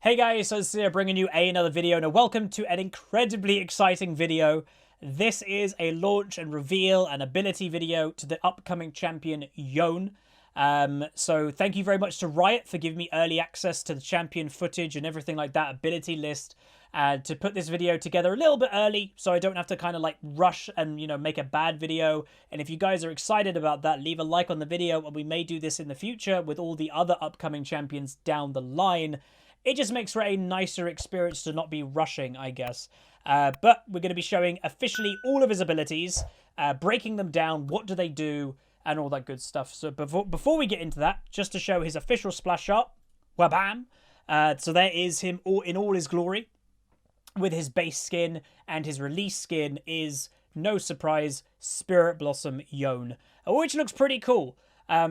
Hey guys, so this is bringing you another video, and welcome to an incredibly exciting video. This is a launch and reveal and ability video to the upcoming champion Yone. So thank you very much to Riot for giving me early access to the champion footage and everything like that, ability list, to put this video together a little bit early so I don't have to kind of like rush and, make a bad video. And if you guys are excited about that, leave a like on the video, and we may do this in the future with all the other upcoming champions down the line. It just makes for a nicer experience to not be rushing, I guess. But we're going to be showing officially all of his abilities, breaking them down, what do they do, and all that good stuff. So before we get into that, just to show his official splash art, wabam! So there is him in all his glory, with his base skin, and his release skin is, no surprise, Spirit Blossom Yone, which looks pretty cool.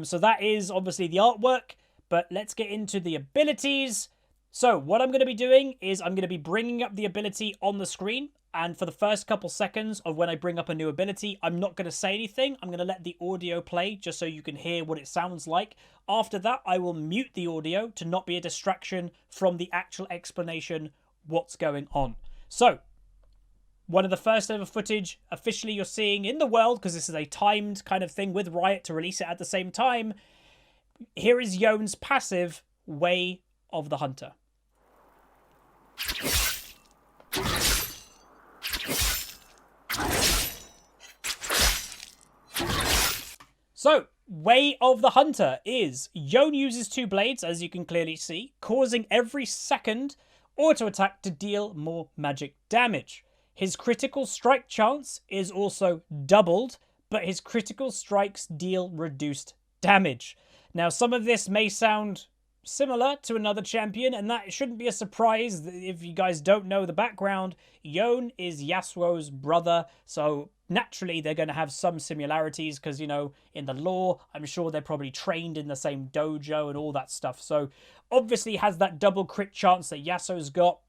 So that is obviously the artwork, but let's get into the abilities. So what I'm going to be doing is I'm going to be bringing up the ability on the screen, and for the first couple seconds of when I bring up a new ability, I'm not going to say anything. I'm going to let the audio play just so you can hear what it sounds like. After that, I will mute the audio to not be a distraction from the actual explanation what's going on. So one of the first ever footage officially you're seeing in the world, because this is a timed kind of thing with Riot to release it at the same time. Here is Yone's passive, Way of the Hunter. So, Way of the Hunter is Yone uses two blades, as you can clearly see, causing every second auto attack to deal more magic damage. His critical strike chance is also doubled, but his critical strikes deal reduced damage. Now, some of this may sound similar to another champion, and that shouldn't be a surprise if you guys don't know the background. Yone is Yasuo's brother, so naturally they're going to have some similarities because, in the lore, I'm sure they're probably trained in the same dojo and all that stuff. So obviously has that double crit chance that Yasuo's got.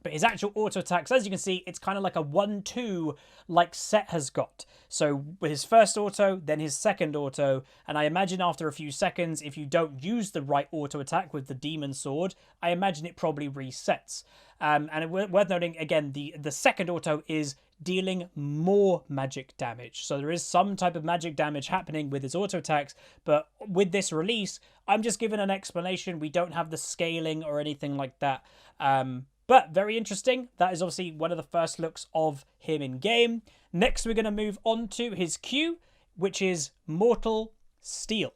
But his actual auto attacks, as you can see, it's kind of like a 1-2 like Set has got. So with his first auto, then his second auto, and I imagine after a few seconds, if you don't use the right auto attack with the Demon Sword, I imagine it probably resets. And worth noting, again, the second auto is dealing more magic damage. So there is some type of magic damage happening with his auto attacks, but with this release, I'm just giving an explanation. We don't have the scaling or anything like that. But very interesting. That is obviously one of the first looks of him in game. Next, we're going to move on to his Q, which is Mortal Steel.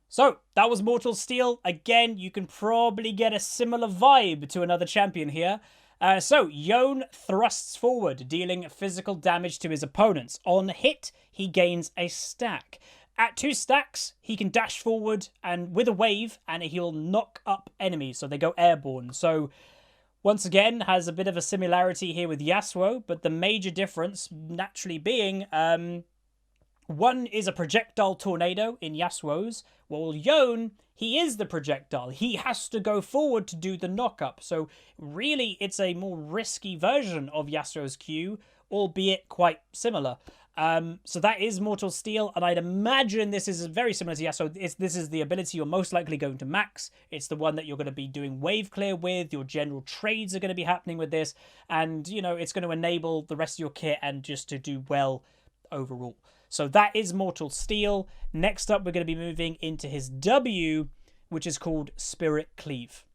So, that was Mortal Steel. Again, you can probably get a similar vibe to another champion here. So, Yone thrusts forward, dealing physical damage to his opponents. On hit, he gains a stack. At 2 stacks, he can dash forward and with a wave, and he'll knock up enemies, so they go airborne. So, once again, has a bit of a similarity here with Yasuo, but the major difference naturally being, one is a projectile tornado in Yasuo's, while Yone, he is the projectile. He has to go forward to do the knock-up. So really, it's a more risky version of Yasuo's Q, albeit quite similar. So that is Mortal Steel, and I'd imagine this is very similar to Yasuo. This is the ability you're most likely going to max. It's the one that you're going to be doing wave clear with. Your general trades are going to be happening with this, and, it's going to enable the rest of your kit and just to do well overall. So that is Mortal Steel. Next up, we're going to be moving into his W, which is called Spirit Cleave.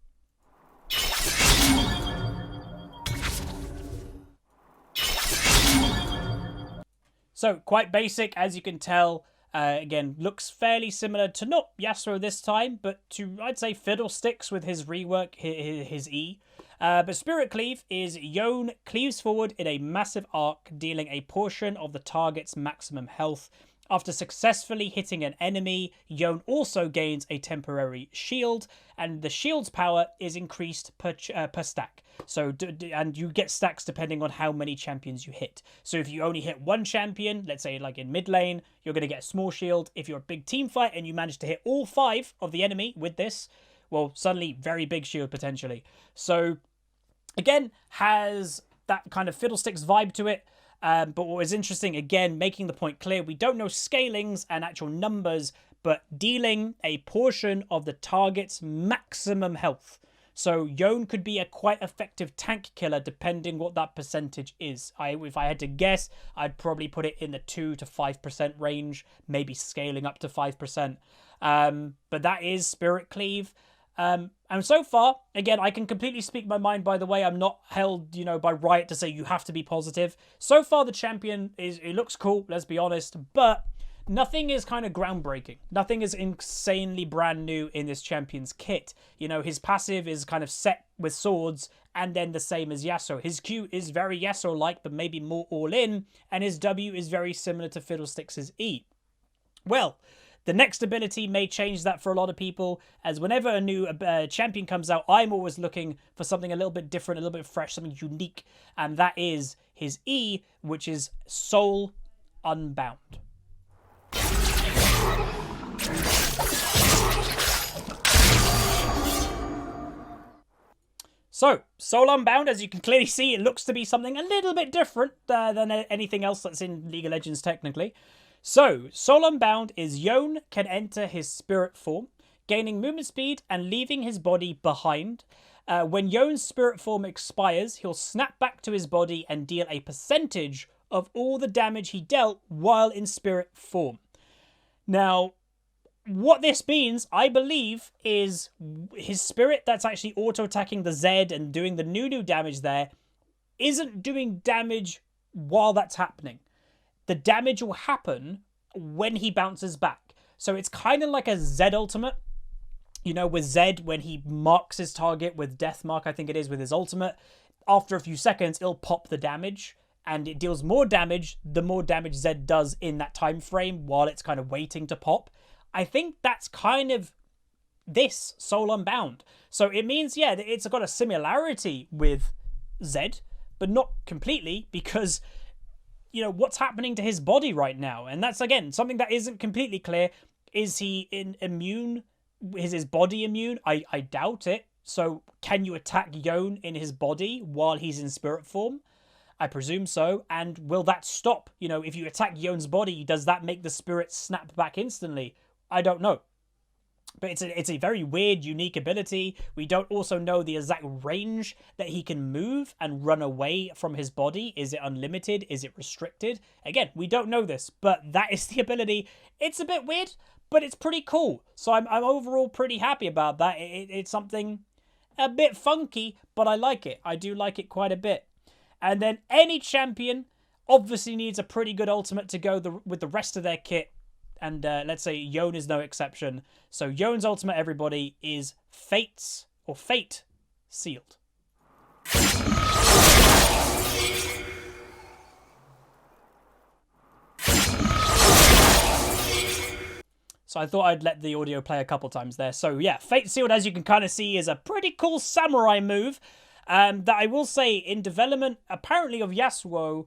So quite basic, as you can tell. Again, looks fairly similar to not Yasuo this time, but to, I'd say, Fiddlesticks with his rework, his E. But Spirit Cleave is Yone cleaves forward in a massive arc, dealing a portion of the target's maximum health. After successfully hitting an enemy, Yone also gains a temporary shield, and the shield's power is increased per stack. So, and you get stacks depending on how many champions you hit. So if you only hit one champion, let's say like in mid lane, you're going to get a small shield. If you're a big team fight and you manage to hit all 5 of the enemy with this, well, suddenly very big shield potentially. So again, has that kind of Fiddlesticks vibe to it. But what was interesting, again, making the point clear, we don't know scalings and actual numbers, but dealing a portion of the target's maximum health. So Yone could be a quite effective tank killer depending what that percentage is. If I had to guess, I'd probably put it in the 2 to 5% range, maybe scaling up to 5%. But that is Spirit Cleave. And so far, again, I can completely speak my mind, by the way. I'm not held, by Riot to say you have to be positive. So far, the champion it looks cool, let's be honest, but nothing is kind of groundbreaking. Nothing is insanely brand new in this champion's kit. His passive is kind of set with swords and then the same as Yasuo. His Q is very Yasuo-like, but maybe more all-in, and his W is very similar to Fiddlesticks' E. Well, the next ability may change that for a lot of people, as whenever a new champion comes out, I'm always looking for something a little bit different, a little bit fresh, something unique, and that is his E, which is Soul Unbound. So, Soul Unbound, as you can clearly see, it looks to be something a little bit different than anything else that's in League of Legends, technically. So, Soul Unbound is Yone can enter his spirit form, gaining movement speed and leaving his body behind. When Yone's spirit form expires, he'll snap back to his body and deal a percentage of all the damage he dealt while in spirit form. Now, what this means, I believe, is his spirit that's actually auto-attacking the Z and doing the new damage there isn't doing damage while that's happening. The damage will happen when he bounces back. So it's kind of like a Z ultimate. With Z, when he marks his target with Death Mark, I think it is, with his ultimate, after a few seconds, it'll pop the damage. And it deals more damage, the more damage Z does in that time frame while it's kind of waiting to pop. I think that's kind of this Soul Unbound. So it means, yeah, it's got a similarity with Z, but not completely, because, what's happening to his body right now? And that's, again, something that isn't completely clear. Is he immune? Is his body immune? I doubt it. So can you attack Yone in his body while he's in spirit form? I presume so. And will that stop? If you attack Yone's body, does that make the spirit snap back instantly? I don't know. But it's a very weird, unique ability. We don't also know the exact range that he can move and run away from his body. Is it unlimited? Is it restricted? Again, we don't know this, but that is the ability. It's a bit weird, but it's pretty cool. So I'm overall pretty happy about that. It's something a bit funky, but I like it. I do like it quite a bit. And then any champion obviously needs a pretty good ultimate to go with the rest of their kit. And let's say Yone is no exception. So Yone's ultimate, everybody, is Fate Sealed. So I thought I'd let the audio play a couple times there. So yeah, Fate Sealed, as you can kind of see, is a pretty cool samurai move. That I will say, in development, apparently, of Yasuo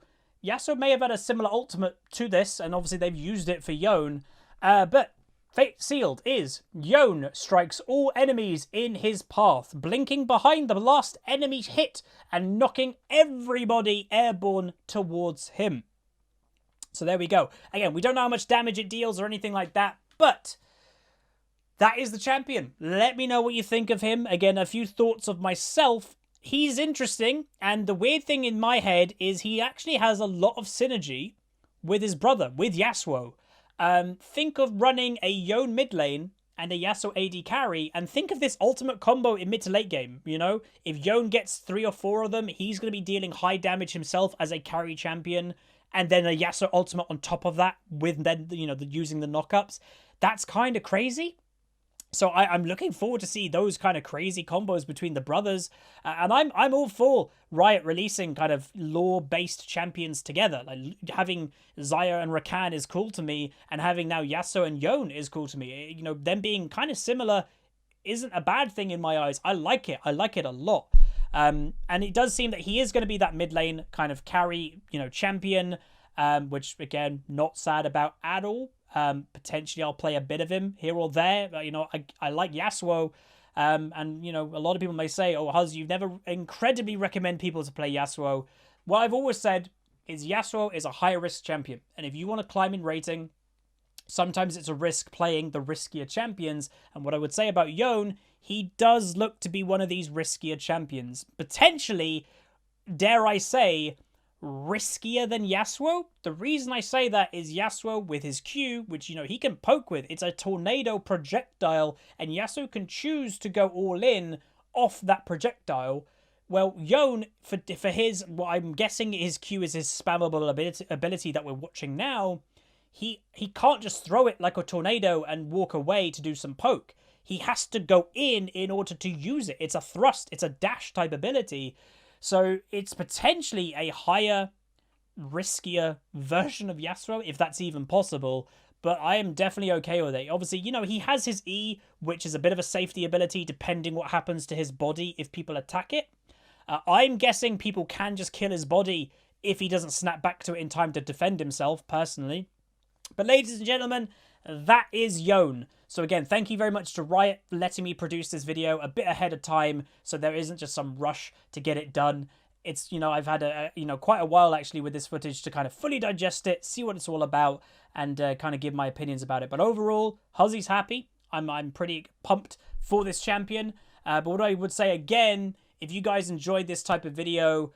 may have had a similar ultimate to this, and obviously they've used it for Yone. But Fate Sealed is Yone strikes all enemies in his path, blinking behind the last enemy hit and knocking everybody airborne towards him. So there we go. Again, we don't know how much damage it deals or anything like that, but that is the champion. Let me know what you think of him. Again, a few thoughts of myself. He's interesting, and the weird thing in my head is he actually has a lot of synergy with his brother, with Yasuo. Think of running a Yone mid lane and a Yasuo AD carry, and think of this ultimate combo in mid to late game, If Yone gets 3 or 4 of them, he's going to be dealing high damage himself as a carry champion, and then a Yasuo ultimate on top of that with then, using the knockups. That's kind of crazy. So I'm looking forward to see those kind of crazy combos between the brothers. And I'm all for Riot releasing kind of lore-based champions together. Like having Xayah and Rakan is cool to me, and having now Yasuo and Yone is cool to me. Them being kind of similar isn't a bad thing in my eyes. I like it. I like it a lot. And it does seem that he is going to be that mid lane kind of carry, champion, which, again, not sad about at all. Potentially I'll play a bit of him here or there. I like Yasuo, and a lot of people may say, oh, Huz, you've never incredibly recommend people to play Yasuo. what I've always said is Yasuo is a higher risk champion. And if you want to climb in rating, sometimes it's a risk playing the riskier champions. And what I would say about Yone, he does look to be one of these riskier champions. Potentially, dare I say, riskier than Yasuo. The reason I say that is Yasuo with his Q, which, you know, he can poke with. It's a tornado projectile, and Yasuo can choose to go all in off that projectile. Well, Yone, for his, what I'm guessing his Q is his spammable ability that we're watching now, he can't just throw it like a tornado and walk away to do some poke. He has to go in order to use it. It's a thrust, it's a dash type ability. So it's potentially a higher, riskier version of Yasuo, if that's even possible. But I am definitely okay with it. Obviously, you know, he has his E, which is a bit of a safety ability depending what happens to his body if people attack it. I'm guessing people can just kill his body if he doesn't snap back to it in time to defend himself, personally. But ladies and gentlemen, that is Yone. So again, thank you very much to Riot for letting me produce this video a bit ahead of time, so there isn't just some rush to get it done. It's, you know, I've had quite a while actually with this footage to kind of fully digest it, see what it's all about, and kind of give my opinions about it. But overall, Huzzy's happy. I'm pretty pumped for this champion. But what I would say again, if you guys enjoyed this type of video,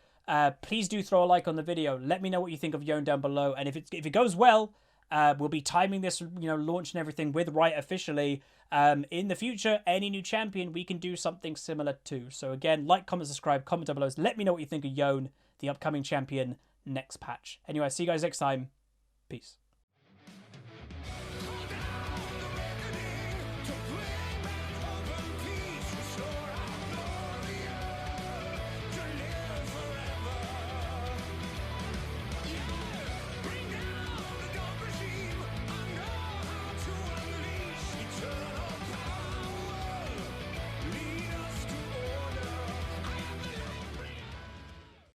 please do throw a like on the video. Let me know what you think of Yone down below, and if it goes well, we'll be timing this, you know, launch and everything with Riot officially. In the future, any new champion, we can do something similar to. So again, like, comment, subscribe, comment down below. Let me know what you think of Yone, the upcoming champion, next patch. Anyway, see you guys next time. Peace.